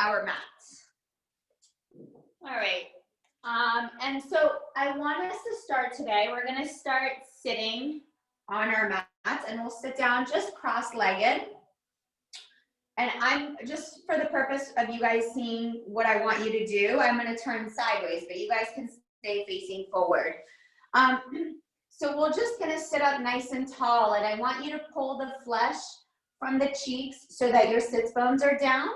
our mat. All right. And so I want us to start today. We're going to start sitting on our mat, and we'll sit down just cross-legged. And I'm just for the purpose of you guys seeing what I want you to do, I'm going to turn sideways, but you guys can stay facing forward. So we're just going to sit up nice and tall, and I want you to pull the flesh from the cheeks so that your sits bones are down.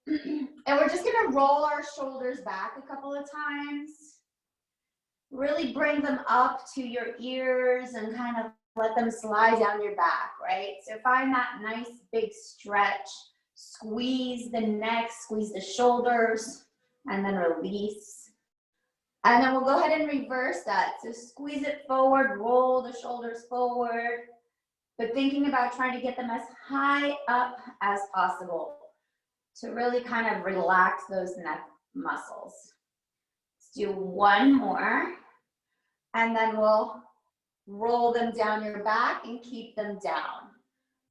And we're just going to roll our shoulders back a couple of times. Really bring them up to your ears and kind of let them slide down your back, right? So find that nice big stretch. Squeeze the neck, squeeze the shoulders, and then release. And then we'll go ahead and reverse that. So squeeze it forward, roll the shoulders forward, but thinking about trying to get them as high up as possible to really kind of relax those neck muscles. Let's do one more, and then we'll roll them down your back and keep them down.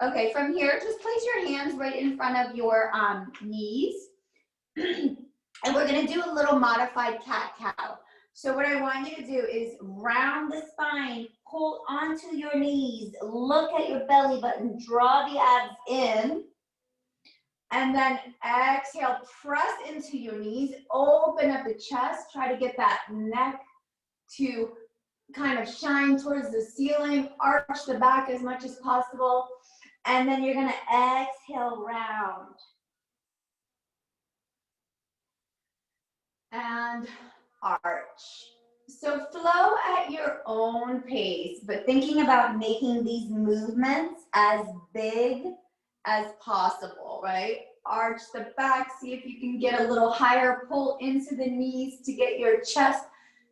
Okay, from here, just place your hands right in front of your knees. And we're gonna do a little modified cat-cow. So what I want you to do is round the spine, pull onto your knees, look at your belly button, draw the abs in, and then exhale, press into your knees, open up the chest, try to get that neck to kind of shine towards the ceiling, arch the back as much as possible, and then you're gonna exhale, round. And arch. So flow at your own pace, but thinking about making these movements as big as possible, right? Arch the back, see if you can get a little higher, pull into the knees to get your chest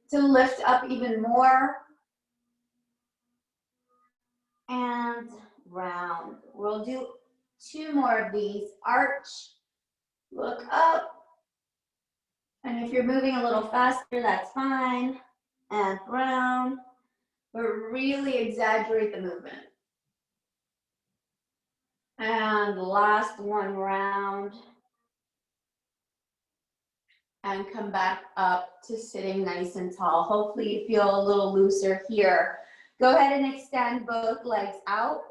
to lift up even more. And round. We'll do two more of these. Arch, look up. And if you're moving a little faster, that's fine. And round, but really exaggerate the movement. And last one, round. And come back up to sitting nice and tall. Hopefully you feel a little looser here. Go ahead and extend both legs out.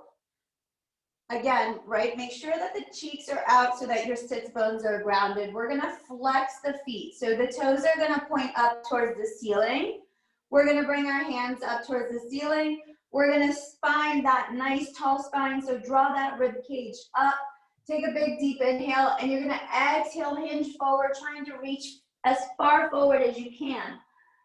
Again, right, make sure that the cheeks are out so that your sits bones are grounded. We're gonna flex the feet. So the toes are gonna point up towards the ceiling. We're gonna bring our hands up towards the ceiling. We're gonna spine that nice tall spine. So draw that rib cage up. Take a big deep inhale, and you're gonna exhale, hinge forward, trying to reach as far forward as you can.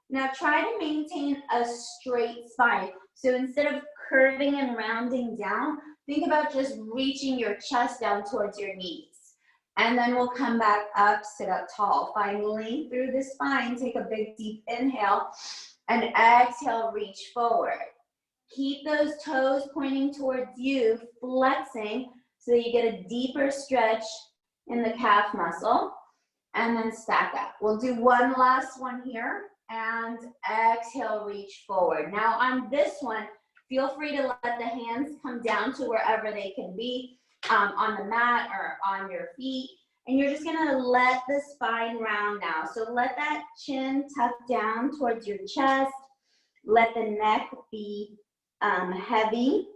Now try to maintain a straight spine. So instead of curving and rounding down, think about just reaching your chest down towards your knees. And then we'll come back up, sit up tall. Find length through the spine, take a big deep inhale, and exhale, reach forward. Keep those toes pointing towards you, flexing, so that you get a deeper stretch in the calf muscle, and then stack up. We'll do one last one here, and exhale, reach forward. Now on this one, feel free to let the hands come down to wherever they can be, on the mat or on your feet. And you're just gonna let the spine round now. So let that chin tuck down towards your chest. Let the neck be heavy.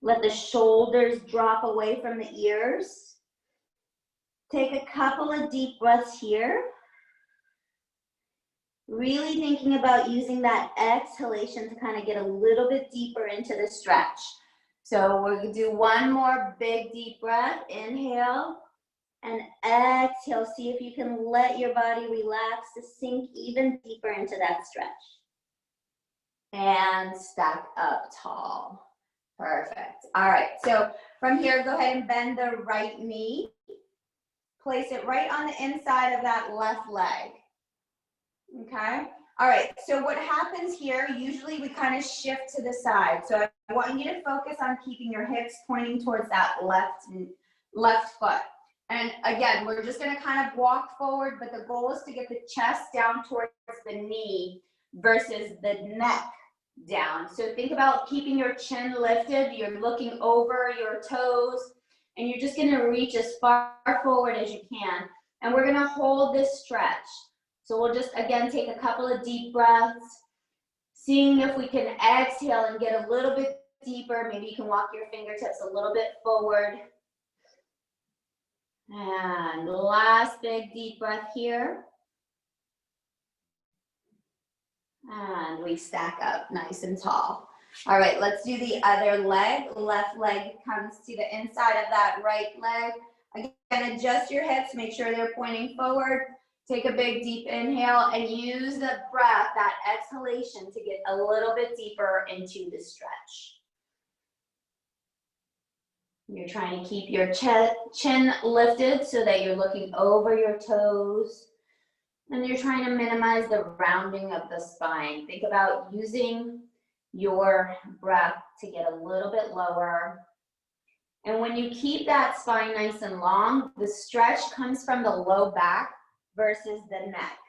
Let the shoulders drop away from the ears. Take a couple of deep breaths here. Really thinking about using that exhalation to kind of get a little bit deeper into the stretch. So we're gonna do one more big deep breath. Inhale and exhale. See if you can let your body relax to sink even deeper into that stretch. And stack up tall. Perfect. All right, so from here, go ahead and bend the right knee. Place it right on the inside of that left leg. Okay? All right, so what happens here, usually we kind of shift to the side. So I want you to focus on keeping your hips pointing towards that left foot. And again, we're just gonna kind of walk forward, but the goal is to get the chest down towards the knee versus the neck down. So think about keeping your chin lifted. You're looking over your toes and you're just gonna reach as far forward as you can. And we're gonna hold this stretch. So we'll just, again, take a couple of deep breaths, seeing if we can exhale and get a little bit deeper. Maybe you can walk your fingertips a little bit forward. And last big deep breath here. And we stack up nice and tall. All right, let's do the other leg. Left leg comes to the inside of that right leg. Again, adjust your hips, make sure they're pointing forward. Take a big deep inhale and use the breath, that exhalation, to get a little bit deeper into the stretch. You're trying to keep your chin lifted so that you're looking over your toes. And you're trying to minimize the rounding of the spine. Think about using your breath to get a little bit lower. And when you keep that spine nice and long, the stretch comes from the low back versus the neck.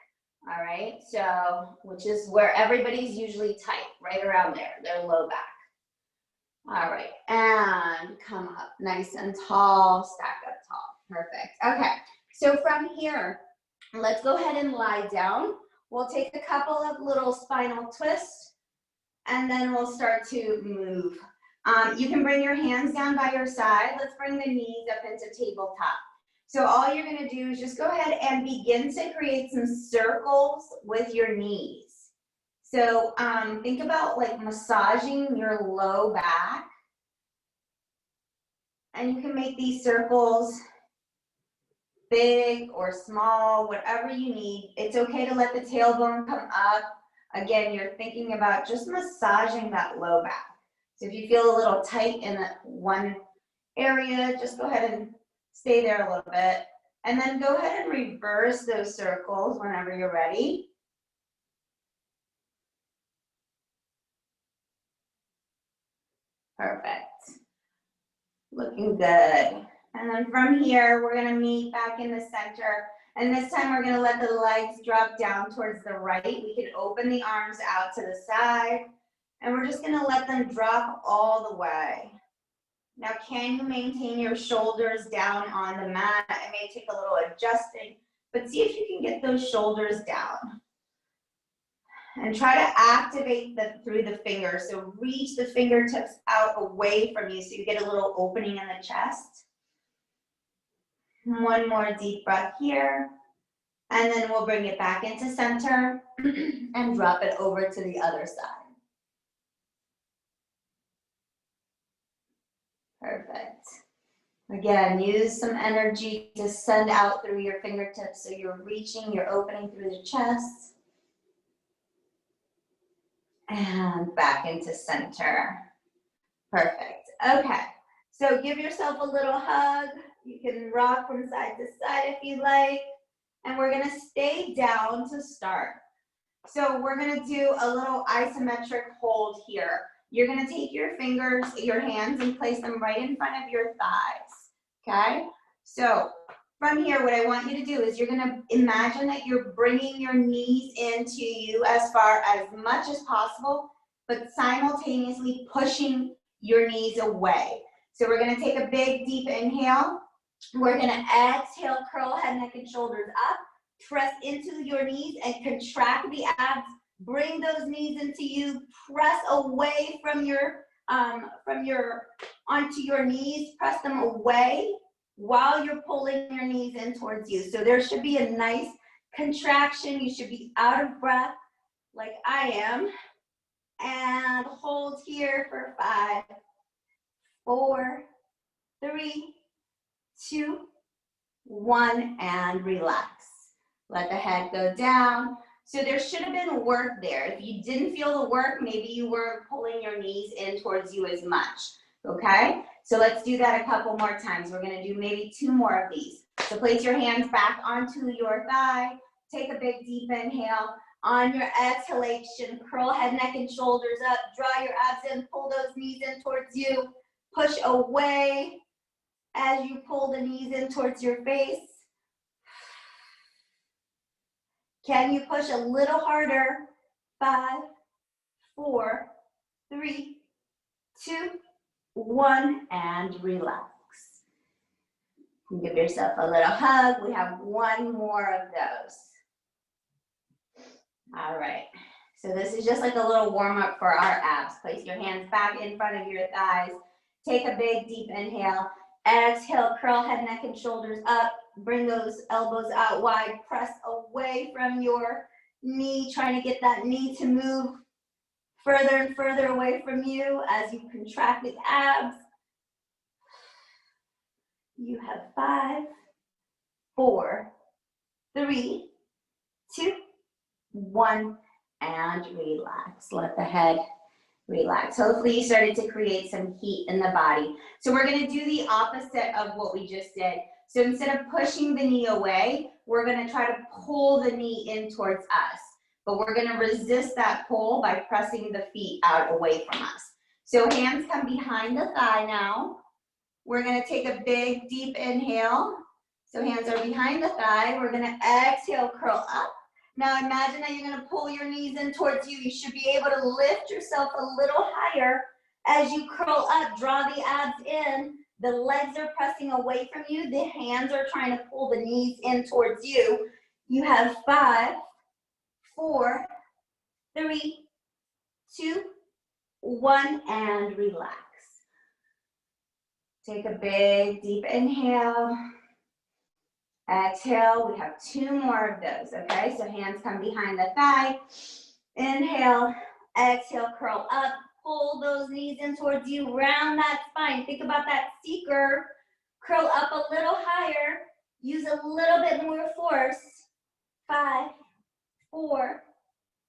All right, so, which is where everybody's usually tight, right around there, their low back. All right, and come up nice and tall, stack up tall. Perfect. Okay, so from here, let's go ahead and lie down. We'll take a couple of little spinal twists, and then we'll start to move. You can bring your hands down by your side. Let's bring the knees up into tabletop. So all you're gonna do is just go ahead and begin to create some circles with your knees. So think about like massaging your low back. And you can make these circles big or small, whatever you need. It's okay to let the tailbone come up. Again, you're thinking about just massaging that low back. So if you feel a little tight in that one area, just go ahead and stay there a little bit. And then go ahead and reverse those circles whenever you're ready. Perfect. Looking good. And then from here, we're gonna meet back in the center. And this time we're gonna let the legs drop down towards the right. We can open the arms out to the side. And we're just gonna let them drop all the way. Now, can you maintain your shoulders down on the mat? It may take a little adjusting, but see if you can get those shoulders down. And try to activate through the fingers. So reach the fingertips out away from you so you get a little opening in the chest. One more deep breath here. And then we'll bring it back into center and drop it over to the other side. Perfect. Again, use some energy to send out through your fingertips so you're reaching, you're opening through the chest. And back into center. Perfect. Okay, so give yourself a little hug. You can rock from side to side if you like. And we're gonna stay down to start. So we're gonna do a little isometric hold here. You're gonna take your fingers, your hands, and place them right in front of your thighs, okay? So from here, what I want you to do is you're gonna imagine that you're bringing your knees into you as far as much as possible, but simultaneously pushing your knees away. So we're gonna take a big, deep inhale. We're gonna exhale, curl head, neck, and shoulders up. Press into your knees and contract the abs. Bring those knees into you. Press away from your onto your knees. Press them away while you're pulling your knees in towards you. So there should be a nice contraction. You should be out of breath like I am. And hold here for 5, 4, 3, 2, 1, and relax. Let the head go down. So there should have been work there. If you didn't feel the work, maybe you weren't pulling your knees in towards you as much, okay? So let's do that a couple more times. We're gonna do maybe 2 more of these. So place your hands back onto your thigh. Take a big deep inhale. On your exhalation, curl head, neck, and shoulders up. Draw your abs in, pull those knees in towards you. Push away as you pull the knees in towards your face. Can you push a little harder? 5, 4, 3, 2, 1, and relax. Give yourself a little hug. We have one more of those. All right. So this is just like a little warm up for our abs. Place your hands back in front of your thighs. Take a big deep inhale. Exhale, curl head, neck, and shoulders up. Bring those elbows out wide. Press away from your knee, trying to get that knee to move further and further away from you as you contract the abs. You have 5, 4, 3, 2, 1, and relax. Let the head relax. Hopefully you started to create some heat in the body. So we're going to do the opposite of what we just did. So instead of pushing the knee away, we're going to try to pull the knee in towards us. But we're going to resist that pull by pressing the feet out away from us. So hands come behind the thigh now. We're going to take a big deep inhale. So hands are behind the thigh. We're going to exhale, curl up. Now imagine that you're going to pull your knees in towards you. You should be able to lift yourself a little higher as you curl up. Draw the abs in. The legs are pressing away from you. The hands are trying to pull the knees in towards you. You have 5, 4, 3, 2, 1, and relax. Take a big deep inhale. Exhale, we have 2 more of those, okay? So hands come behind the thigh. Inhale, exhale, curl up. Pull those knees in towards you. Round that spine. Think about that C-curve. Curl up a little higher. Use a little bit more force. 5, 4,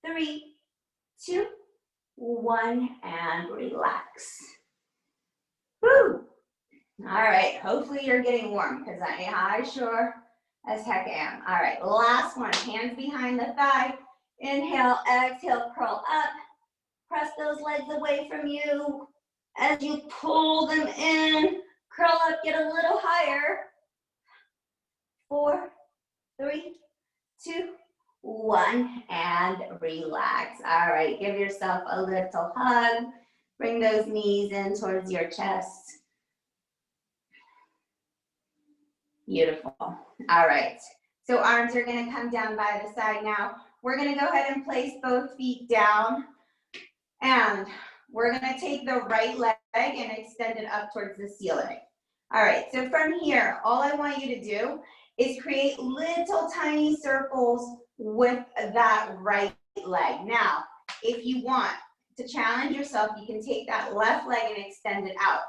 3, 2, 1, and relax. Woo! All right, hopefully you're getting warm because I sure as heck am. All right, last one, hands behind the thigh. Inhale, exhale, curl up. Press those legs away from you. As you pull them in, curl up, get a little higher. 4, 3, 2, 1, and relax. All right, give yourself a little hug. Bring those knees in towards your chest. Beautiful. All right. So arms are going to come down by the side now. We're going to go ahead and place both feet down. And we're going to take the right leg and extend it up towards the ceiling. All right. So from here, all I want you to do is create little tiny circles with that right leg. Now, if you want to challenge yourself, you can take that left leg and extend it out.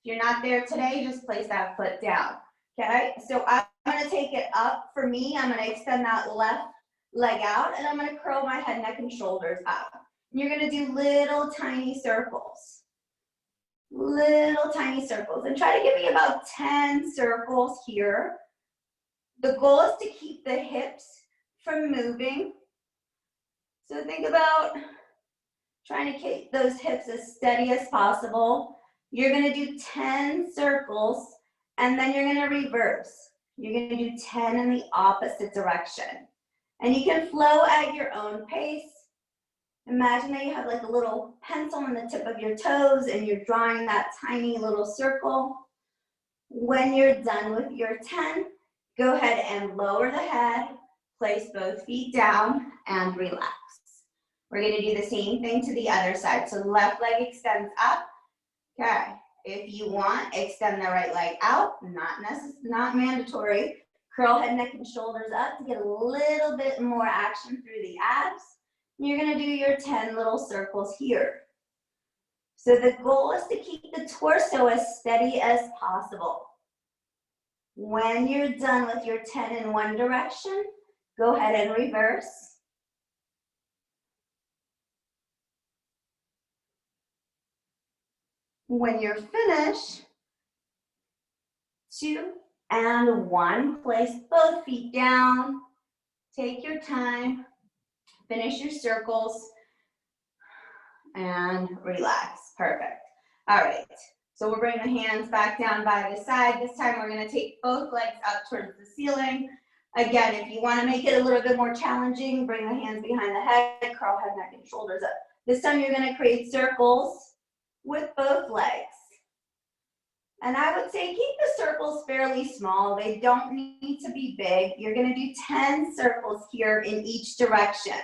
If you're not there today, just place that foot down. Okay, so I'm going to take it up. For me, I'm going to extend that left leg out, and I'm going to curl my head, neck, and shoulders up. And you're going to do little tiny circles. Little tiny circles. And try to give me about 10 circles here. The goal is to keep the hips from moving. So think about trying to keep those hips as steady as possible. You're going to do 10 circles. And then you're going to reverse. You're going to do 10 in the opposite direction. And you can flow at your own pace. Imagine that you have like a little pencil on the tip of your toes and you're drawing that tiny little circle. When you're done with your 10, go ahead and lower the head, place both feet down, and relax. We're going to do the same thing to the other side. So the left leg extends up. Okay. If you want, extend the right leg out, not mandatory. Curl head, neck, and shoulders up to get a little bit more action through the abs. You're going to do your 10 little circles here. So the goal is to keep the torso as steady as possible. When you're done with your 10 in one direction, go ahead and reverse. When you're finished, 2 and 1, place both feet down, take your time, finish your circles, and relax. Perfect. All right, so we'll bring the hands back down by the side. This time we're going to take both legs up towards the ceiling. Again, if you want to make it a little bit more challenging, bring the hands behind the head, curl head, neck, and shoulders up. This time you're going to create circles with both legs. And I would say keep the circles fairly small. They don't need to be big. You're gonna do 10 circles here in each direction.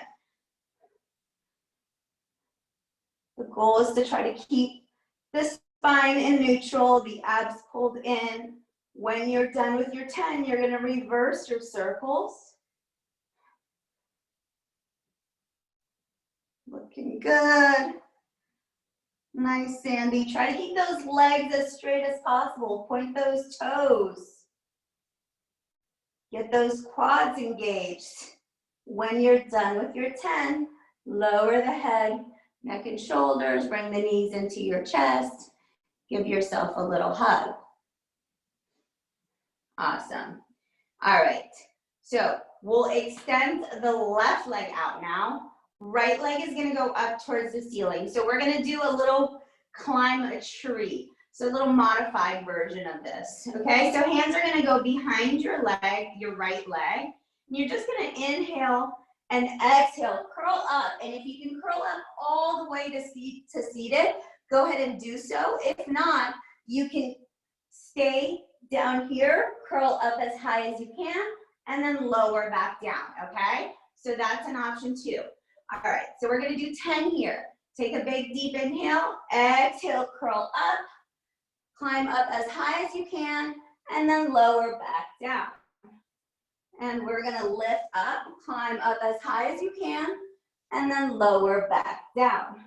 The goal is to try to keep the spine in neutral, the abs pulled in. When you're done with your 10, you're gonna reverse your circles. Looking good. Nice, Sandy. Try to keep those legs as straight as possible. Point those toes. Get those quads engaged. When you're done with your 10, lower the head, neck and shoulders, bring the knees into your chest. Give yourself a little hug. Awesome. All right, so we'll extend the left leg out now. Right leg is gonna go up towards the ceiling. So we're gonna do a little climb a tree. So a little modified version of this, okay? So hands are gonna go behind your leg, your right leg. And you're just gonna inhale and exhale, curl up. And if you can curl up all the way to seated, go ahead and do so. If not, you can stay down here, curl up as high as you can, and then lower back down, okay? So that's an option too. All right, so we're gonna do 10 here. Take a big deep inhale, exhale, curl up, climb up as high as you can, and then lower back down. And we're gonna lift up, climb up as high as you can, and then lower back down.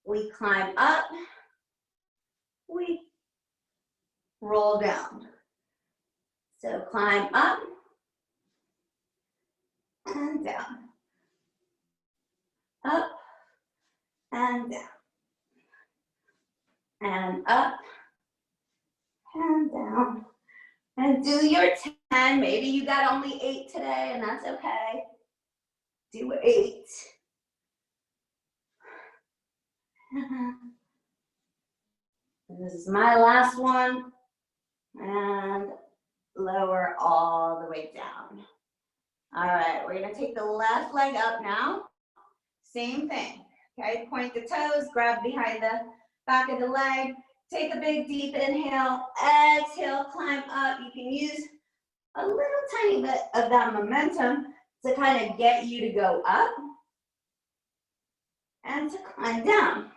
We climb up, we roll down. So climb up and down. Up and down. And up and down. And do your 10. Maybe you got only 8 today, and that's okay. Do 8. This is my last one. And lower all the way down. All right, we're gonna take the left leg up now. Same thing, okay? Point the toes, grab behind the back of the leg. Take a big deep inhale, exhale, climb up. You can use a little tiny bit of that momentum to kind of get you to go up and to climb down.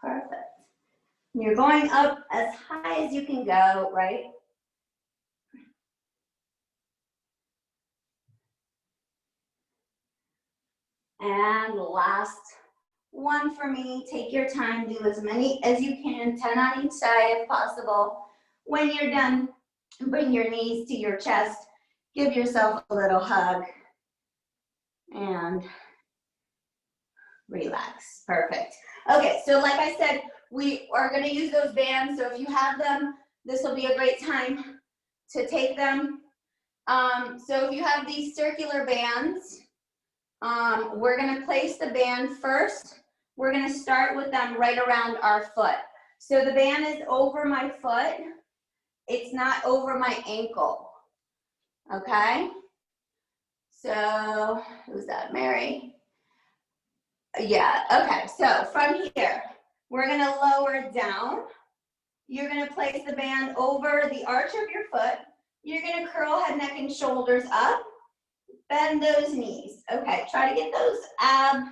Perfect. You're going up as high as you can go, right? And last one for me, take your time, do as many as you can, 10 on each side if possible. When you're done, bring your knees to your chest, give yourself a little hug, and relax. Perfect. Okay, so like I said, we are gonna use those bands, so if you have them, this will be a great time to take them. So if you have these circular bands, we're gonna place the band first. We're gonna start with them right around our foot. So the band is over my foot. It's not over my ankle, okay? So, who's that, Mary? Yeah, okay, so from here, we're gonna lower down. You're gonna place the band over the arch of your foot. You're gonna curl head, neck, and shoulders up. Bend those knees. Okay, try to get those abs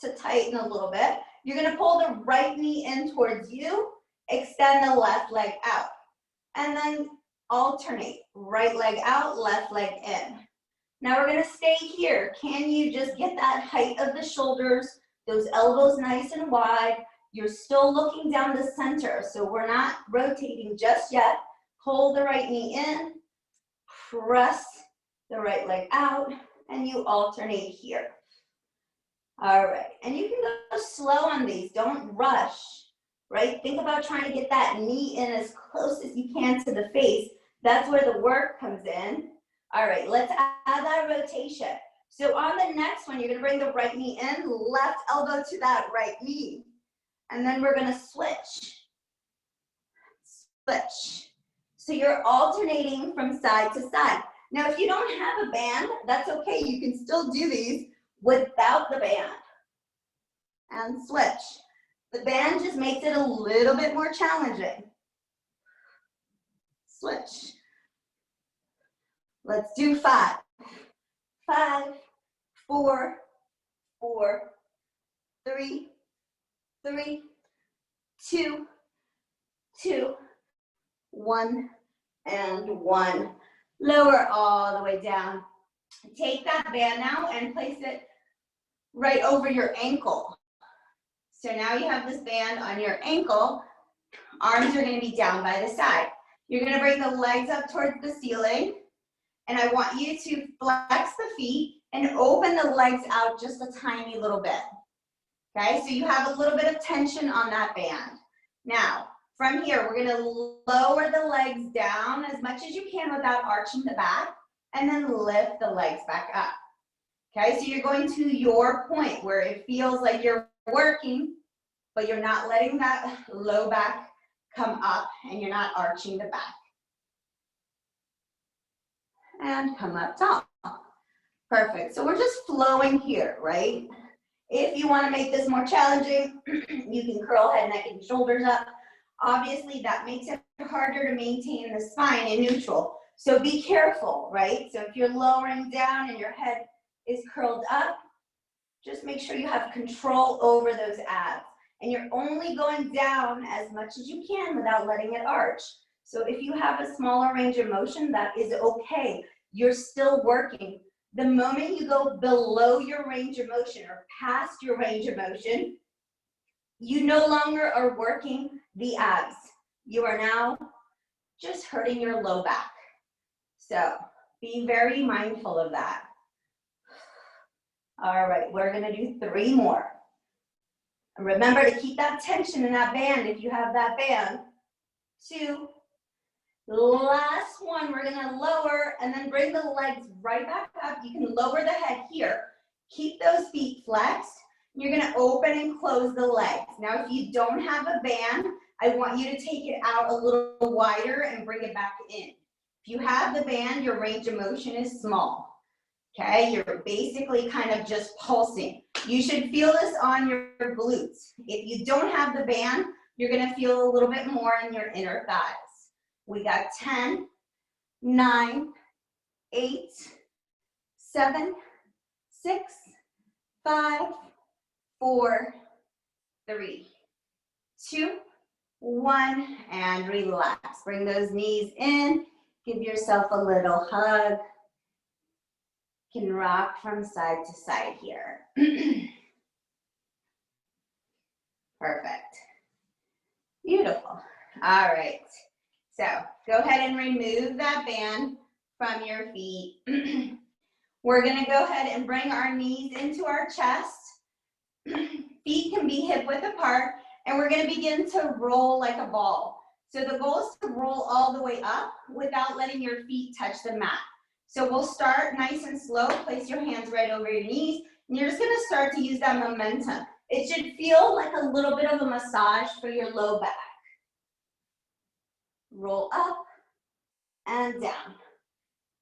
to tighten a little bit. You're gonna pull the right knee in towards you, extend the left leg out, and then alternate. Right leg out, left leg in. Now we're gonna stay here. Can you just get that height of the shoulders, those elbows nice and wide? You're still looking down the center, so we're not rotating just yet. Pull the right knee in, press the right leg out, and you alternate here. All right, and you can go slow on these, don't rush, right? Think about trying to get that knee in as close as you can to the face. That's where the work comes in. All right, let's add that rotation. So on the next one, you're gonna bring the right knee in, left elbow to that right knee. And then we're gonna switch. Switch. So you're alternating from side to side. Now, if you don't have a band, that's okay. You can still do these without the band. And switch. The band just makes it a little bit more challenging. Switch. Let's do 5. 5, 4, 4, 3, 3, 2, 2, 1, and 1. Lower all the way down. Take that band now and place it right over your ankle. So now you have this band on your ankle. Arms are going to be down by the side. You're going to bring the legs up towards the ceiling. And I want you to flex the feet and open the legs out just a tiny little bit. Okay, so you have a little bit of tension on that band. Now, from here, we're gonna lower the legs down as much as you can without arching the back, and then lift the legs back up. Okay, so you're going to your point where it feels like you're working, but you're not letting that low back come up and you're not arching the back. And come up top. Perfect. So we're just flowing here, right? If you want to make this more challenging, you can curl head, neck, and shoulders up. Obviously, that makes it harder to maintain the spine in neutral. So be careful, right? So if you're lowering down and your head is curled up, just make sure you have control over those abs. And you're only going down as much as you can without letting it arch. So if you have a smaller range of motion, that is okay. You're still working. The moment you go below your range of motion or past your range of motion, you no longer are working the abs. You are now just hurting your low back. So be very mindful of that. All right, we're gonna do 3 more. And remember to keep that tension in that band if you have that band. 2, last one, we're gonna lower and then bring the legs right back up. You can lower the head here. Keep those feet flexed. You're gonna open and close the legs. Now, if you don't have a band, I want you to take it out a little wider and bring it back in. If you have the band, your range of motion is small. Okay, you're basically kind of just pulsing. You should feel this on your glutes. If you don't have the band, you're gonna feel a little bit more in your inner thighs. We got 10, 9, 8, 7, 6, 5, 4, 3, 2, 1, and relax. Bring those knees in. Give yourself a little hug. You can rock from side to side here. Perfect. Beautiful. All right. So go ahead and remove that band from your feet. We're going to go ahead and bring our knees into our chest. Feet can be hip width apart, and we're going to begin to roll like a ball. So the goal is to roll all the way up without letting your feet touch the mat. So we'll start nice and slow. Place your hands right over your knees, and you're just going to start to use that momentum. It should feel like a little bit of a massage for your low back. Roll up and down.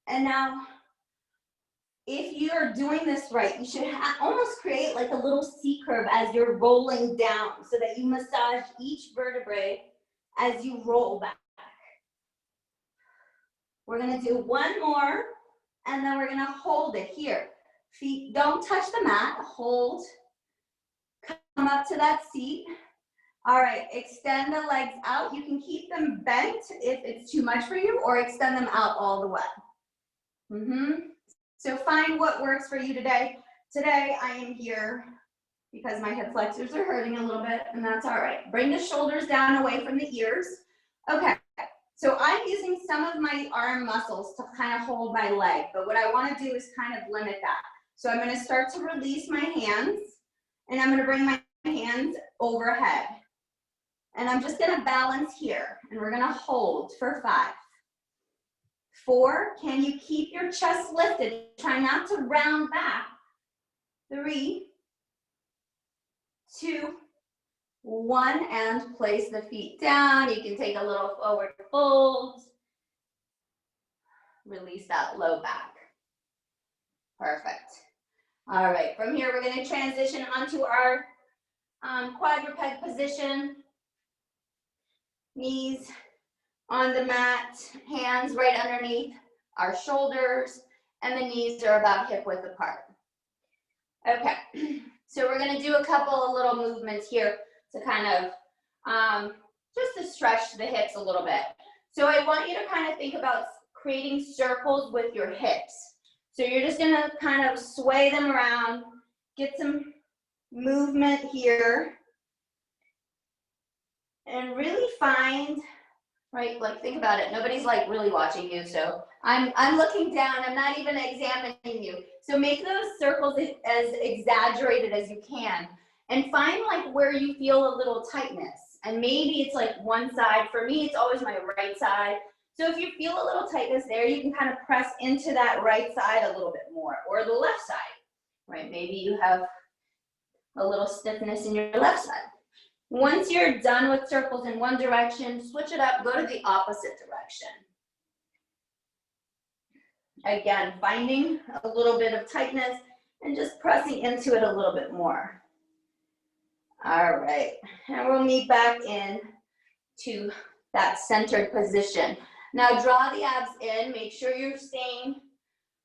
And now, if you're doing this right, you should almost create like a little C curve as you're rolling down so that you massage each vertebrae as you roll back. We're gonna do 1 more, and then we're gonna hold it here. Feet don't touch the mat, hold. Come up to that seat. All right, extend the legs out. You can keep them bent if it's too much for you, or extend them out all the way. So find what works for you today. Today I am here because my hip flexors are hurting a little bit, and that's all right. Bring the shoulders down away from the ears. Okay, so I'm using some of my arm muscles to kind of hold my leg, but what I want to do is kind of limit that. So I'm going to start to release my hands, and I'm going to bring my hands overhead. And I'm just gonna balance here, and we're gonna hold for 5. 4, can you keep your chest lifted? Try not to round back. 3, 2, 1, and place the feet down. You can take a little forward fold. release that low back. Perfect. All right, from here, we're gonna transition onto our quadruped position. Knees on the mat, hands right underneath our shoulders, and the knees are about hip width apart. Okay, so we're gonna do a couple of little movements here to kind of, just to stretch the hips a little bit. So I want you to kind of think about creating circles with your hips. So you're just gonna kind of sway them around, get some movement here, and really find, right, like think about it, nobody's like really watching you, so I'm looking down, I'm not even examining you. So make those circles as exaggerated as you can, and find like where you feel a little tightness. And maybe it's like one side, for me it's always my right side. So if you feel a little tightness there, you can kind of press into that right side a little bit more, or the left side, right? Maybe you have a little stiffness in your left side. Once you're done with circles in one direction, switch it up, go to the opposite direction. Again, finding a little bit of tightness and just pressing into it a little bit more. All right, and we'll meet back in to that centered position. Now draw the abs in, make sure you're staying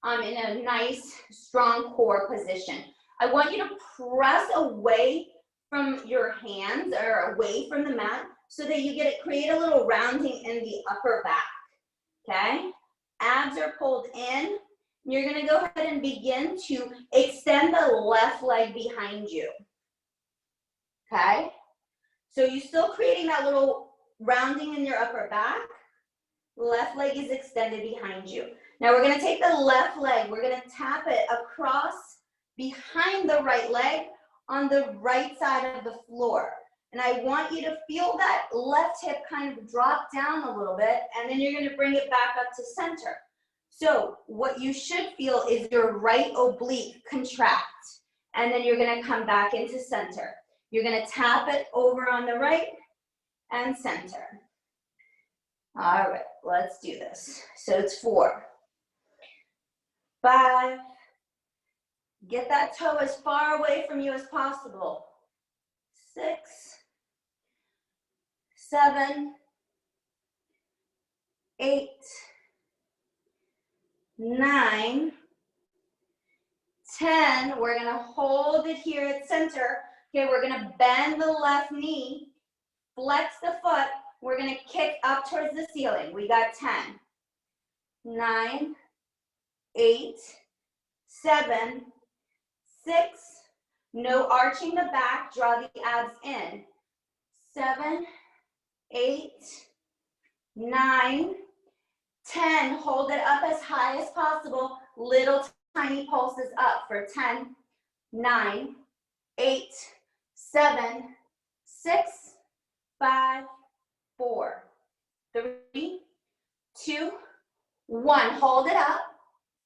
in a nice, strong core position. I want you to press away from your hands or away from the mat so that you create a little rounding in the upper back, okay? Abs are pulled in. You're gonna go ahead and begin to extend the left leg behind you, okay? So you're still creating that little rounding in your upper back. Left leg is extended behind you. Now we're gonna take the left leg, we're gonna tap it across behind the right leg on the right side of the floor. And I want you to feel that left hip kind of drop down a little bit, and then you're gonna bring it back up to center. So what you should feel is your right oblique contract, and then you're gonna come back into center. You're gonna tap it over on the right and center. All right, let's do this. So it's 4, 5, get that toe as far away from you as possible. 6, 7, 8, 9, 10. We're gonna hold it here at center. Okay, we're gonna bend the left knee, flex the foot. We're gonna kick up towards the ceiling. We got 10, 9, 8, 7, 6, no arching the back, draw the abs in. 7, 8, 9, 10, hold it up as high as possible. Little tiny pulses up for 10, 9, 8, 7, 6, 5, 4, 3, 2, 1. Hold it up.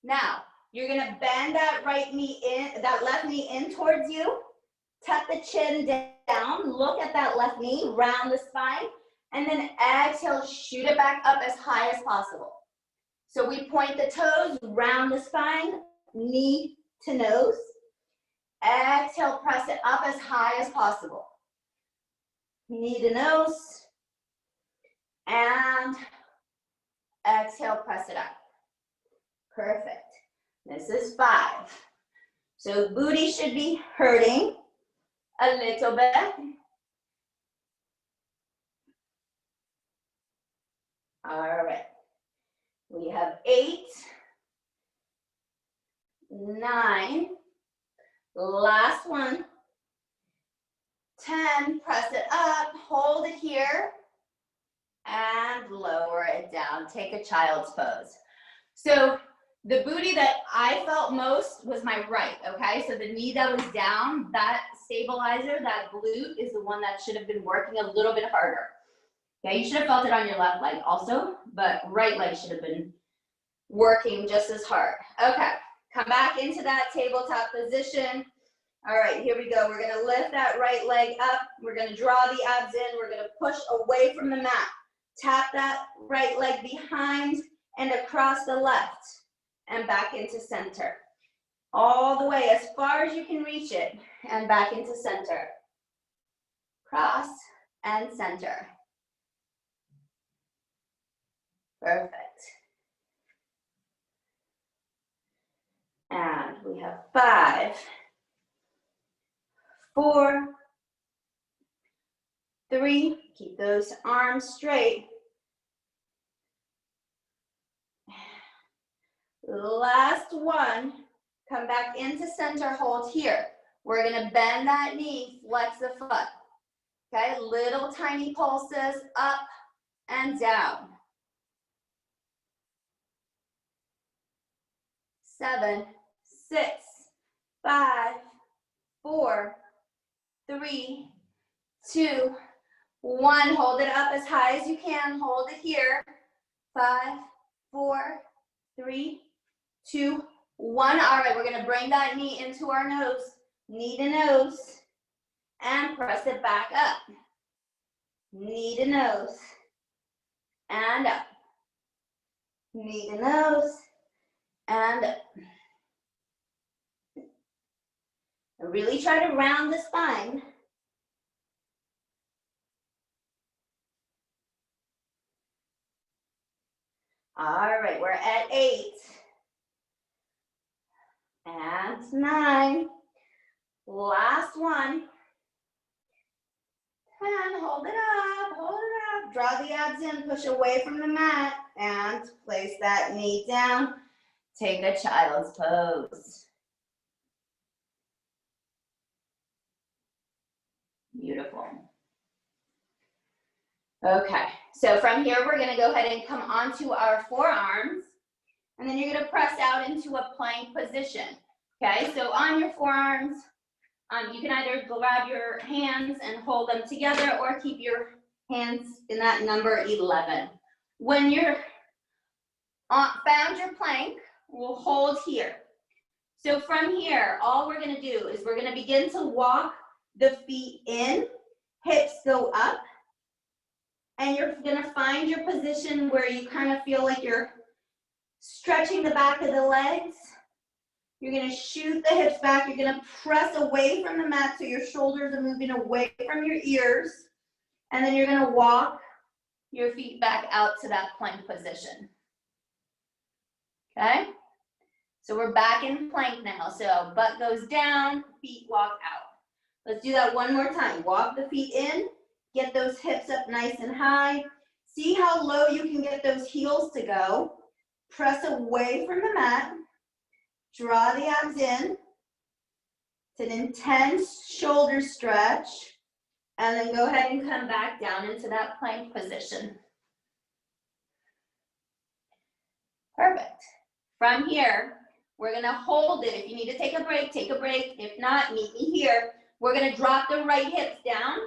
Now, you're gonna bend that right knee in, that left knee in towards you. Tuck the chin down. Look at that left knee, round the spine, and then exhale, shoot it back up as high as possible. So we point the toes, round the spine, knee to nose. Exhale, press it up as high as possible. Knee to nose. And exhale, press it up. Perfect. This is 5. So booty should be hurting a little bit. All right. We have 8, 9, last one, 10, press it up, hold it here, and lower it down. Take a child's pose. So the booty that I felt most was my right, okay? So the knee that was down, that stabilizer, that glute is the one that should have been working a little bit harder. Okay, you should have felt it on your left leg also, but right leg should have been working just as hard. Okay, come back into that tabletop position. All right, here we go. We're gonna lift that right leg up. We're gonna draw the abs in. We're gonna push away from the mat. Tap that right leg behind and across the left and back into center. All the way as far as you can reach it and back into center. Cross and center. Perfect. And we have 5, 4, 3, keep those arms straight. Last one, come back into center, hold here. We're gonna bend that knee, flex the foot. Okay, little tiny pulses up and down. 7, 6, 5, 4, 3, 2, 1. Hold it up as high as you can. Hold it here. 5, 4, 3, 2, 1. All right, we're gonna bring that knee into our nose, knee to nose, and press it back up. Knee to nose, and up. Knee to nose, and up. And really try to round the spine. All right, we're at 8. And 9. Last one. 10, hold it up, hold it up. Draw the abs in, push away from the mat, and place that knee down. Take a child's pose. Beautiful. Okay, so from here, we're gonna go ahead and come onto our forearms, and then you're gonna press out into a plank position. Okay, so on your forearms, you can either grab your hands and hold them together or keep your hands in that number 11. When you're found your plank, we'll hold here. So from here, all we're gonna do is we're gonna begin to walk the feet in, hips go up, and you're gonna find your position where you kind of feel like you're stretching the back of the legs. You're gonna shoot the hips back. You're gonna press away from the mat so your shoulders are moving away from your ears. And then you're gonna walk your feet back out to that plank position. Okay? So we're back in plank now. So butt goes down, feet walk out. Let's do that one more time. Walk the feet in, get those hips up nice and high. See how low you can get those heels to go. Press away from the mat. Draw the abs in. It's an intense shoulder stretch. And then go ahead and come back down into that plank position. Perfect. From here, we're gonna hold it. If you need to take a break, take a break. If not, meet me here. We're gonna drop the right hips down,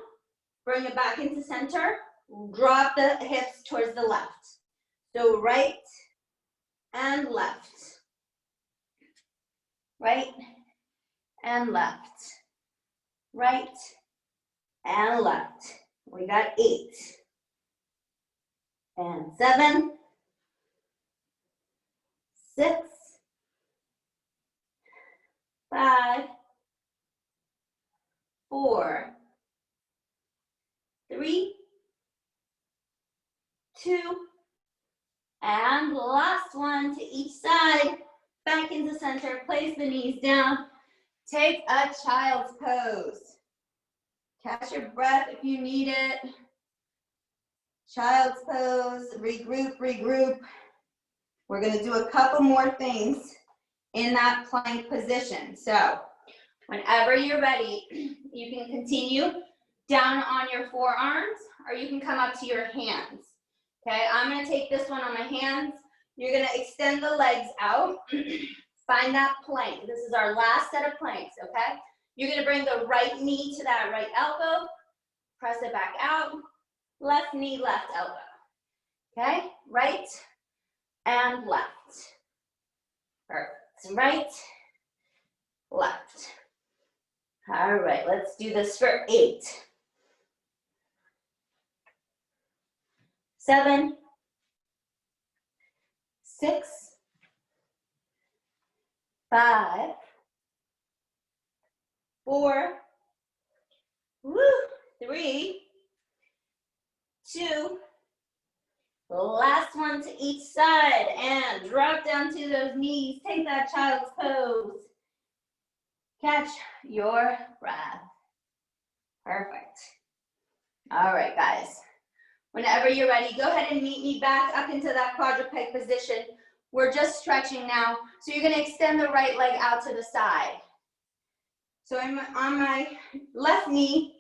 bring it back into center, drop the hips towards the left. So right and left. Right and left. Right and left. We got 8. And 7. 6. 5. 4. 3. 2. And last one to each side. Back into center. Place the knees down. Take a child's pose. Catch your breath if you need it. Child's pose. Regroup, regroup. We're going to do a couple more things in that plank position. So whenever you're ready, you can continue down on your forearms, or you can come up to your hands. Okay, I'm going to take this one on my hands. You're going to extend the legs out. Find that plank. This is our last set of planks, okay? You're going to bring the right knee to that right elbow. Press it back out. Left knee, left elbow. Okay, right and left. Perfect. Right, left. All right, let's do this for 8. 7. 6, 5, 4, 3, 2, the last one to each side, and drop down to those knees. Take that child's pose. Catch your breath. Perfect. All right, guys. Whenever you're ready, go ahead and meet me back up into that quadruped position. We're just stretching now. So you're gonna extend the right leg out to the side. So I'm on my left knee.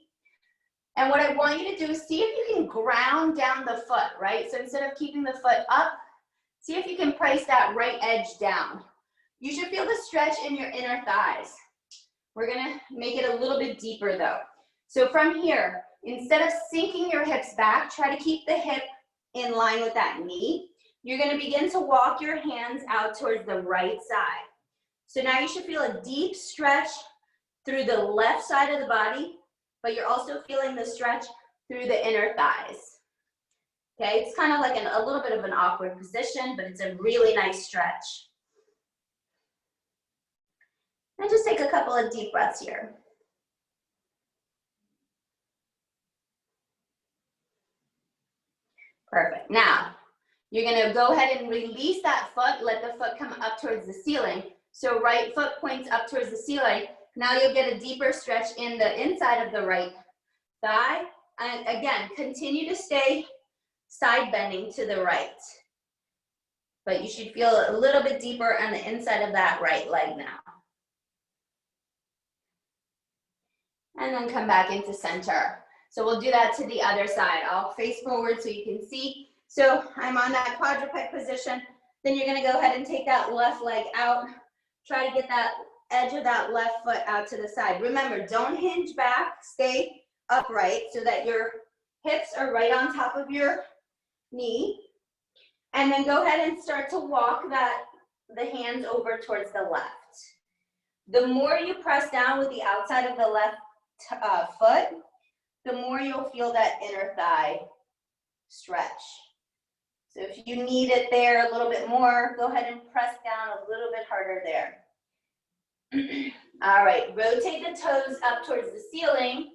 And what I want you to do is see if you can ground down the foot, right? So instead of keeping the foot up, see if you can place that right edge down. You should feel the stretch in your inner thighs. We're gonna make it a little bit deeper though. So from here, instead of sinking your hips back, try to keep the hip in line with that knee. You're gonna begin to walk your hands out towards the right side. So now you should feel a deep stretch through the left side of the body, but you're also feeling the stretch through the inner thighs. Okay, it's kind of like a little bit of an awkward position, but it's a really nice stretch. And just take a couple of deep breaths here. Perfect. Now, you're gonna go ahead and release that foot, let the foot come up towards the ceiling. So right foot points up towards the ceiling. Now you'll get a deeper stretch in the inside of the right thigh. And again, continue to stay side bending to the right. But you should feel a little bit deeper on the inside of that right leg now. And then come back into center. So we'll do that to the other side. I'll face forward so you can see. So I'm on that quadruped position. Then you're gonna go ahead and take that left leg out. Try to get that edge of that left foot out to the side. Remember, don't hinge back, stay upright so that your hips are right on top of your knee. And then go ahead and start to walk the hands over towards the left. The more you press down with the outside of the left foot, the more you'll feel that inner thigh stretch. So if you need it there a little bit more, go ahead and press down a little bit harder there. All right, rotate the toes up towards the ceiling,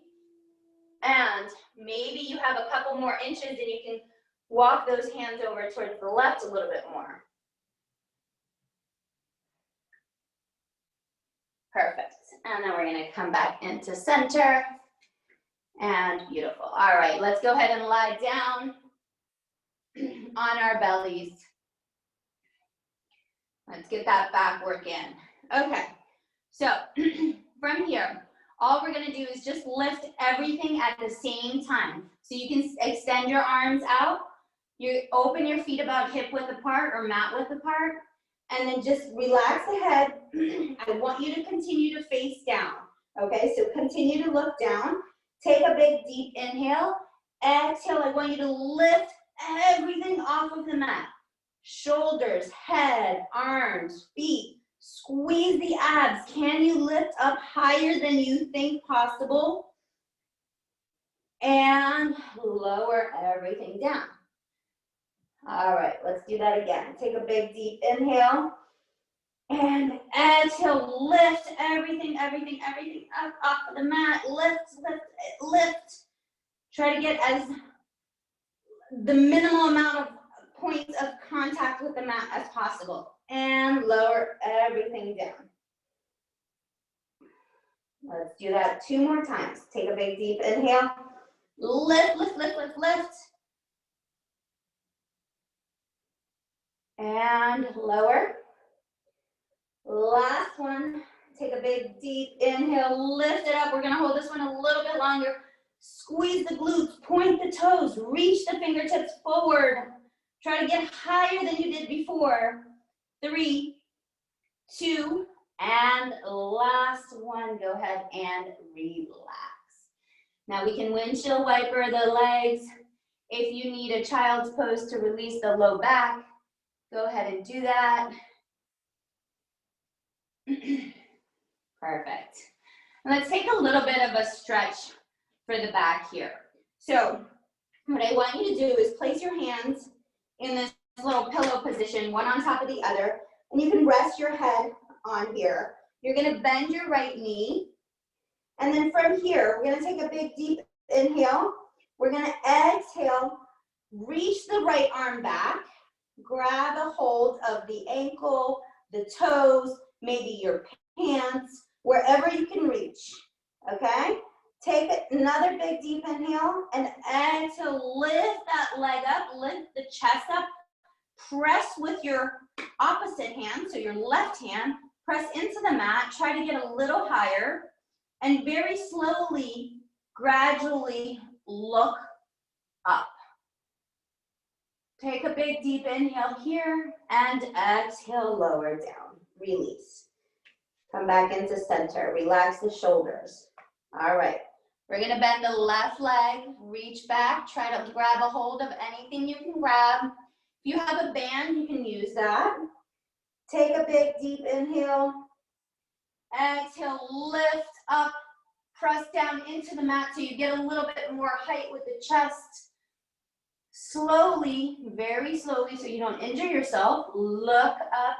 and maybe you have a couple more inches and you can walk those hands over towards the left a little bit more. Perfect. And then we're going to come back into center. And beautiful. All right, let's go ahead and lie down on our bellies. Let's get that back work in. Okay, so from here, all we're going to do is just lift everything at the same time. So you can extend your arms out. You open your feet about hip width apart or mat width apart. And then just relax the head. I want you to continue to face down. Okay, so continue to look down. Take a big deep inhale. Exhale, I want you to lift everything off of the mat. Shoulders, head, arms, feet. Squeeze the abs. Can you lift up higher than you think possible? And lower everything down. All right, let's do that again. Take a big deep inhale. And exhale, lift everything up off of the mat. Lift, lift, lift. Try to get the minimal amount of points of contact with the mat as possible. And lower everything down. Let's do that 2 more times. Take a big deep inhale. Lift, lift, lift, lift, lift. And lower. Last one. Take a big deep inhale. Lift it up. We're going to hold this one a little bit longer. Squeeze the glutes. Point the toes. Reach the fingertips forward. Try to get higher than you did before. 3, 2, and last one. Go ahead and relax. Now we can windshield wiper the legs. If you need a child's pose to release the low back, go ahead and do that. Perfect. And let's take a little bit of a stretch for the back here. So what I want you to do is place your hands in this little pillow position, one on top of the other, and you can rest your head on here. You're gonna bend your right knee, and then from here, we're gonna take a big deep inhale. We're gonna exhale, reach the right arm back, grab a hold of the ankle, the toes, maybe your pants, wherever you can reach, okay? Take another big deep inhale and exhale, lift that leg up, lift the chest up, press with your opposite hand, so your left hand, press into the mat, try to get a little higher, and very slowly, gradually look up. Take a big deep inhale here and exhale, lower down, release. Come back into center, relax the shoulders. All right, we're gonna bend the left leg, reach back, try to grab a hold of anything you can grab. If you have a band, you can use that. Take a big deep inhale, exhale, lift up, press down into the mat so you get a little bit more height with the chest. Slowly, very slowly, so you don't injure yourself, look up,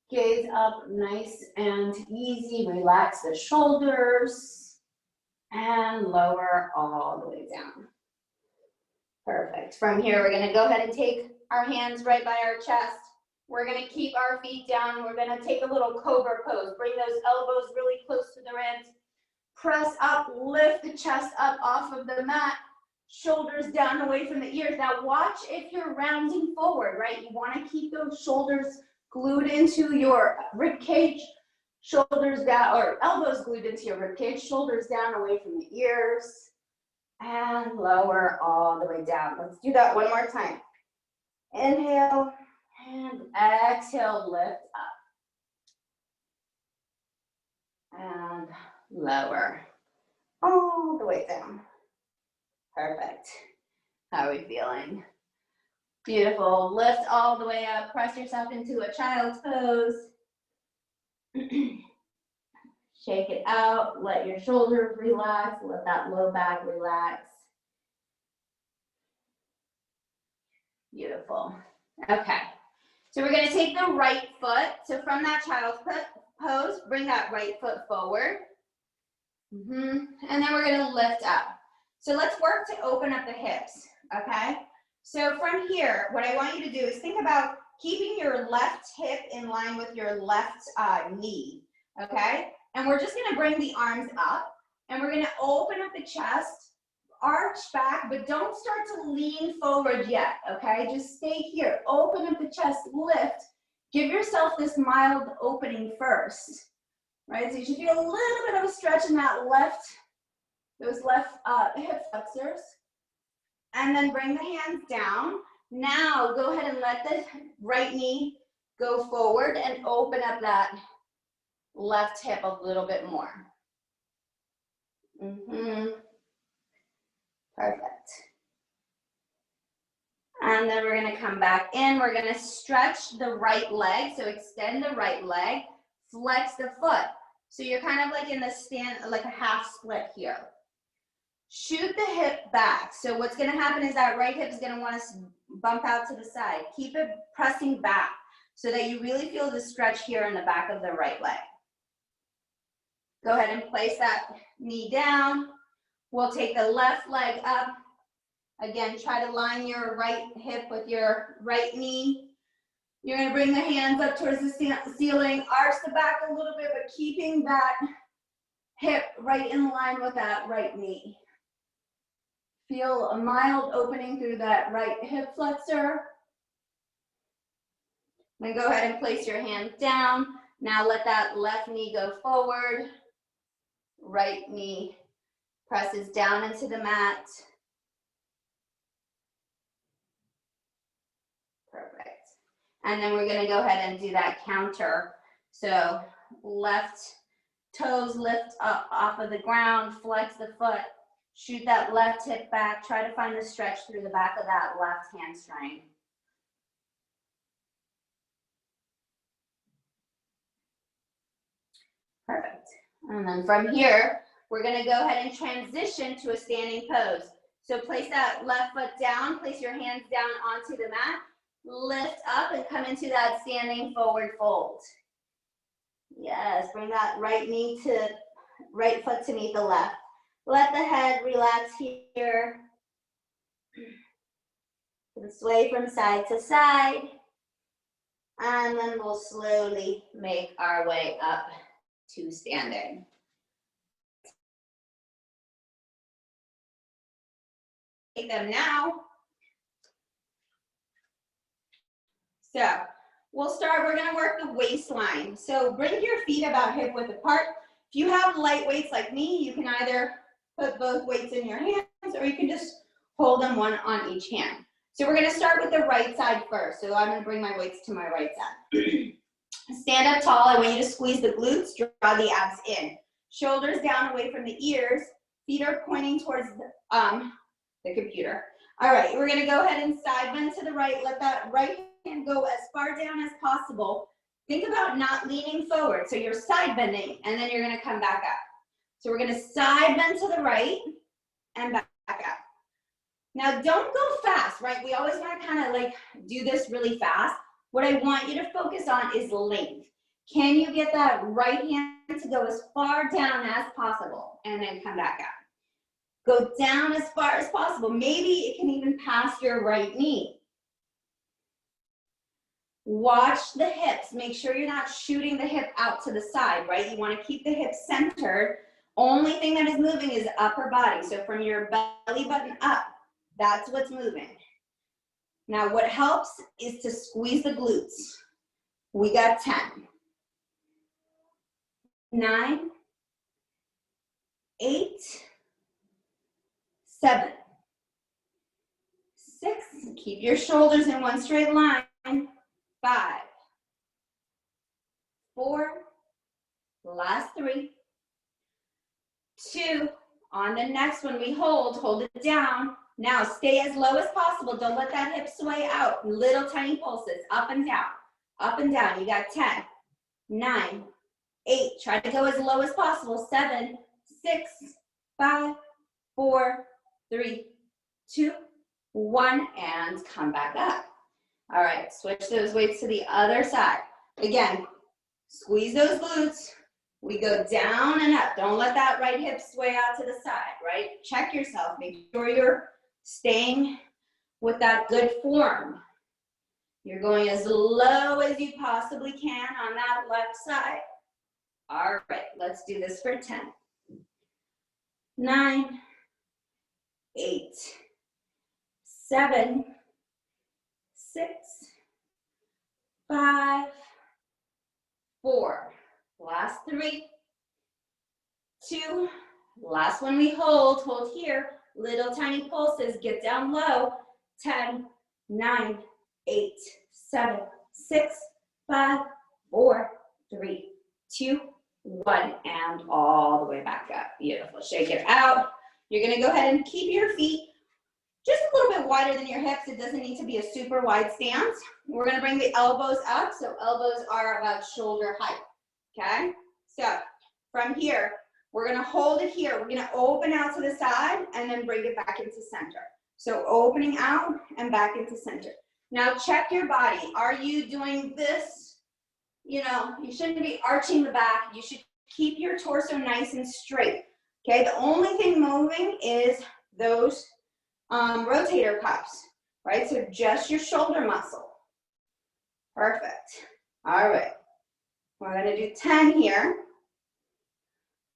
gaze up, nice and easy. Relax the shoulders and lower all the way down. Perfect. From here, we're gonna go ahead and take our hands right by our chest. We're gonna keep our feet down. We're gonna take a little cobra pose. Bring those elbows really close to the ribs. Press up, lift the chest up off of the mat. Shoulders down away from the ears. Now watch if you're rounding forward, right? You wanna keep those shoulders glued into your rib cage, shoulders down, or elbows glued into your rib cage, shoulders down away from the ears, and lower all the way down. Let's do that one more time. Inhale, and exhale, lift up. And lower all the way down. Perfect. How are we feeling? Beautiful. Lift all the way up. Press yourself into a child's pose. Shake it out. Let your shoulders relax. Let that low back relax. Beautiful. Okay. So we're going to take the right foot. So from that child's pose, bring that right foot forward. And then we're going to lift up. So let's work to open up the hips, okay? So from here, what I want you to do is think about keeping your left hip in line with your left knee, okay? And we're just gonna bring the arms up, and we're gonna open up the chest, arch back, but don't start to lean forward yet, okay? Just stay here, open up the chest, lift. Give yourself this mild opening first, right? So you should feel a little bit of a stretch in that left, those left hip flexors. And then bring the hands down. Now go ahead and let the right knee go forward and open up that left hip a little bit more. Perfect. And then we're gonna come back in. We're gonna stretch the right leg. So extend the right leg, flex the foot. So you're kind of like in the stand, like a half split here. Shoot the hip back. So what's gonna happen is that right hip is gonna wanna bump out to the side. Keep it pressing back so that you really feel the stretch here in the back of the right leg. Go ahead and place that knee down. We'll take the left leg up. Again, try to line your right hip with your right knee. You're gonna bring the hands up towards the ceiling, arch the back a little bit, but keeping that hip right in line with that right knee. Feel a mild opening through that right hip flexor. Then go ahead and place your hands down. Now let that left knee go forward. Right knee presses down into the mat. Perfect. And then we're gonna go ahead and do that counter. So left toes lift up off of the ground, flex the foot. Shoot that left hip back. Try to find the stretch through the back of that left hamstring. Perfect. And then from here, we're going to go ahead and transition to a standing pose. So place that left foot down. Place your hands down onto the mat. Lift up and come into that standing forward fold. Yes, bring that right foot to meet the left. Let the head relax here. Sway from side to side. And then we'll slowly make our way up to standing. Take them now. So we'll start, we're gonna work the waistline. So bring your feet about hip width apart. If you have light weights like me, you can either put both weights in your hands or you can just hold them one on each hand. So we're gonna start with the right side first. So I'm gonna bring my weights to my right side. Stand up tall. I want you to squeeze the glutes, draw the abs in. Shoulders down away from the ears. Feet are pointing towards the computer. All right, we're gonna go ahead and side bend to the right. Let that right hand go as far down as possible. Think about not leaning forward. So you're side bending and then you're gonna come back up. So we're gonna side bend to the right and back up. Now don't go fast, right? We always wanna kind of like do this really fast. What I want you to focus on is length. Can you get that right hand to go as far down as possible and then come back up? Go down as far as possible. Maybe it can even pass your right knee. Watch the hips. Make sure you're not shooting the hip out to the side, right? You want to keep the hips centered. Only thing that is moving is upper body. So from your belly button up, that's what's moving. Now what helps is to squeeze the glutes. We got 10, 9, 8, 7, 6, keep your shoulders in one straight line, 5, 4, last 3, 2, on the next one we hold it down. Now stay as low as possible. Don't let that hip sway out. Little tiny pulses, up and down, up and down. You got 10, 9, 8. Try to go as low as possible. 7, 6, 5, 4, 3, 2, 1, and come back up. All right, switch those weights to the other side. Again, squeeze those glutes. We go down and up. Don't let that right hip sway out to the side, right? Check yourself. Make sure you're staying with that good form. You're going as low as you possibly can on that left side. All right, let's do this for 10, 9, 8, 7, 6, 5, 4, last 3, 2, last one we hold here, little tiny pulses, get down low, 10, 9, 8, 7, 6, 5, 4, 3, 2, 1, and all the way back up. Beautiful, shake it out. You're gonna go ahead and keep your feet just a little bit wider than your hips. It doesn't need to be a super wide stance. We're gonna bring the elbows up, so elbows are about shoulder height, okay? So from here, we're gonna hold it here. We're gonna open out to the side and then bring it back into center. So opening out and back into center. Now check your body. Are you doing this? You know, you shouldn't be arching the back. You should keep your torso nice and straight, okay? The only thing moving is those rotator cuffs, right? So just your shoulder muscle. Perfect. All right. We're gonna do 10 here.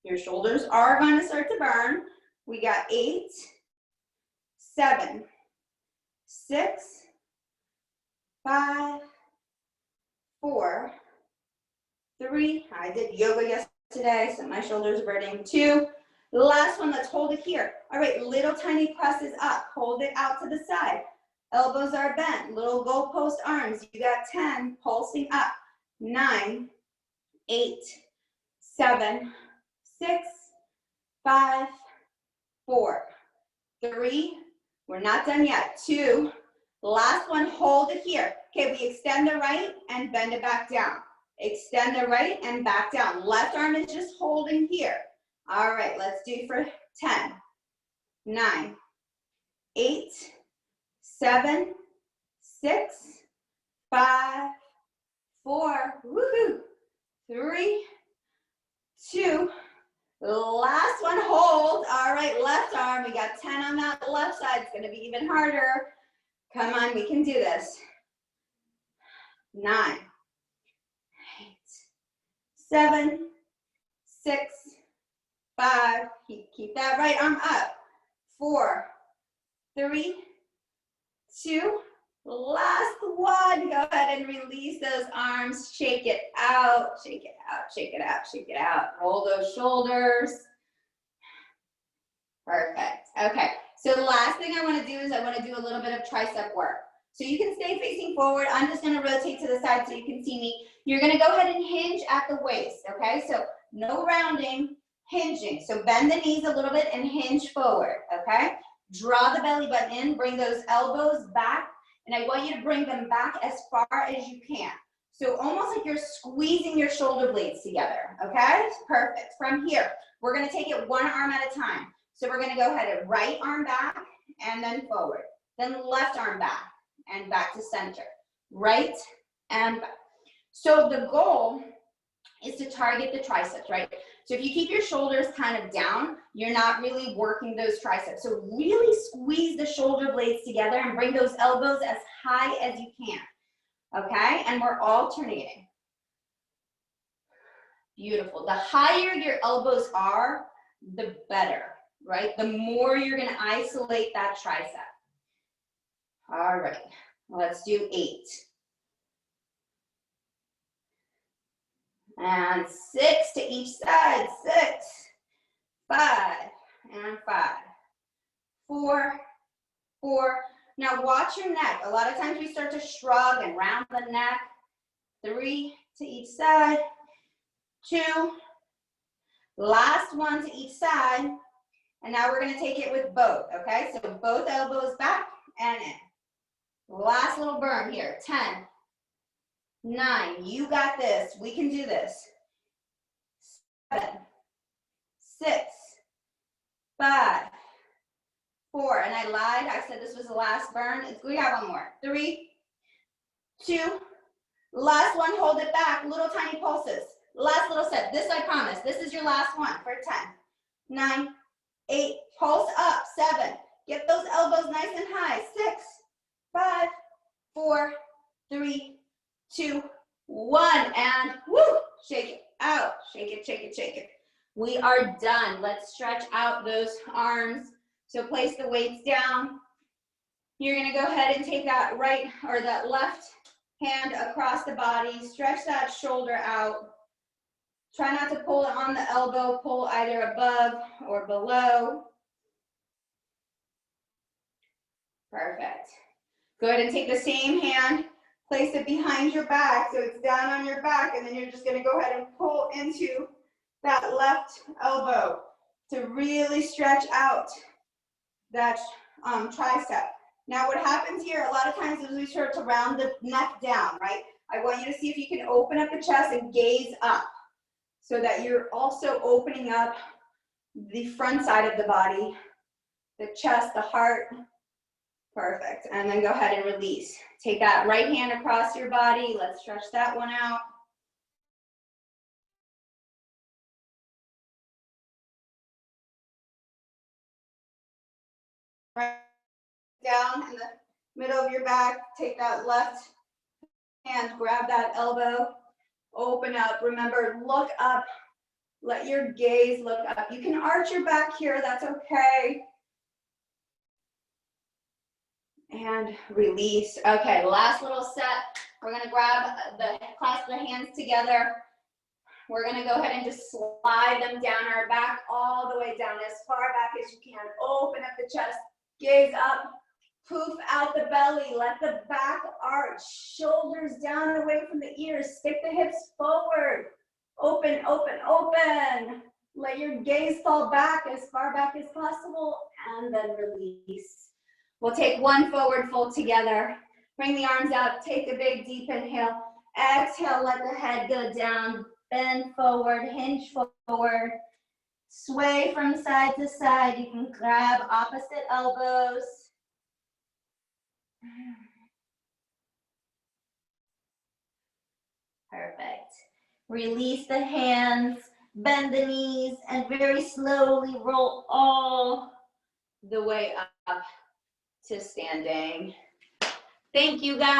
Your shoulders are gonna start to burn. We got 8, 7, 6, 5, 4, 3. I did yoga yesterday, so my shoulders are burning. 2. The last one, let's hold it here. All right, little tiny presses up. Hold it out to the side. Elbows are bent. Little goalpost arms. You got 10, pulsing up. 9, 8, 7, 6, 5, 4, 3. We're not done yet. 2. Last one, hold it here. Okay, we extend the right and bend it back down. Extend the right and back down. Left arm is just holding here. All right, let's do for 10, 9, 8, 7, 6, 5, 4, woohoo, 3, 2, last one, hold. All right, left arm, we got 10 on that left side. It's gonna be even harder. Come on, we can do this. 9, 8, 7, 6, 5, keep that right arm up. 4, 3, 2, last one. Go ahead and release those arms. Shake it out, shake it out, shake it out, shake it out. Roll those shoulders. Perfect. Okay, so the last thing I want to do is I want to do a little bit of tricep work. So you can stay facing forward. I'm just going to rotate to the side so you can see me. You're going to go ahead and hinge at the waist, okay? So no rounding, hinging. So bend the knees a little bit and hinge forward, okay? Draw the belly button in, bring those elbows back, and I want you to bring them back as far as you can. So almost like you're squeezing your shoulder blades together, okay? Perfect. From here, we're going to take it one arm at a time. So we're going to go ahead and right arm back and then forward. Then left arm back and back to center. Right and back. So the goal is to target the triceps, right? So if you keep your shoulders kind of down, you're not really working those triceps. So really squeeze the shoulder blades together and bring those elbows as high as you can. Okay? And we're alternating. Beautiful. The higher your elbows are, the better, right? The more you're going to isolate that tricep. All right. Let's do 8. And 6 to each side. 6, 5, and 5, 4, 4. Now watch your neck. A lot of times we start to shrug and round the neck. 3 to each side. 2. Last one to each side. And now we're going to take it with both, okay? So both elbows back and in. Last little burn here. 10, 9, you got this. We can do this. 7, 6, 5, 4, and I lied. I said this was the last burn. We got one more. 3, 2, last one. Hold it back. Little tiny pulses. Last little set. This I promise. This is your last one for 10, 9, 8. Pulse up. 7. Get those elbows nice and high. 6, 5, 4, 3, 2, 1, and woo! Shake it out. Shake it, shake it, shake it. We are done. Let's stretch out those arms. So place the weights down. You're going to go ahead and take that right or that left hand across the body. Stretch that shoulder out. Try not to pull it on the elbow. Pull either above or below. Perfect. Go ahead and take the same hand. Place it behind your back so it's down on your back, and then you're just going to go ahead and pull into that left elbow to really stretch out that tricep. Now what happens here a lot of times is we start to round the neck down, right? I want you to see if you can open up the chest and gaze up so that you're also opening up the front side of the body, the chest, the heart. Perfect. And then go ahead and release. Take that right hand across your body. Let's stretch that one out. Right down in the middle of your back. Take that left hand, grab that elbow, open up. Remember, look up. Let your gaze look up. You can arch your back here. That's okay. And release. Okay, last little set. We're going to clasp the hands together. We're going to go ahead and just slide them down our back, all the way down as far back as you can. Open up the chest, gaze up, poof out the belly, let the back arch, shoulders down away from the ears, stick the hips forward. Open, open, open. Let your gaze fall back as far back as possible, and then release. We'll take one forward fold together. Bring the arms out, take a big deep inhale. Exhale, let the head go down. Bend forward, hinge forward. Sway from side to side. You can grab opposite elbows. Perfect. Release the hands, bend the knees, and very slowly roll all the way up to standing. Thank you, guys.